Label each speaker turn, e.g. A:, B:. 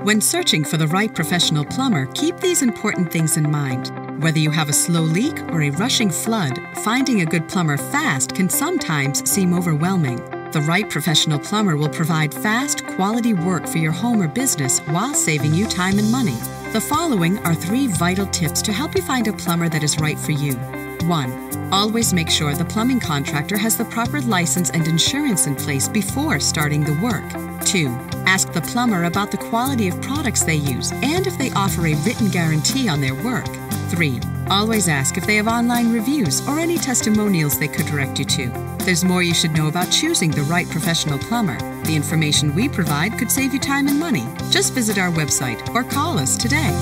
A: When searching for the right professional plumber, keep these important things in mind. Whether you have a slow leak or a rushing flood, finding a good plumber fast can sometimes seem overwhelming. The right professional plumber will provide fast, quality work for your home or business while saving you time and money. The following are 3 vital tips to help you find a plumber that is right for you. 1. Always make sure the plumbing contractor has the proper license and insurance in place before starting the work. 2. Ask the plumber about the quality of products they use and if they offer a written guarantee on their work. 3. Always ask if they have online reviews or any testimonials they could direct you to. There's more you should know about choosing the right professional plumber. The information we provide could save you time and money. Just visit our website or call us today.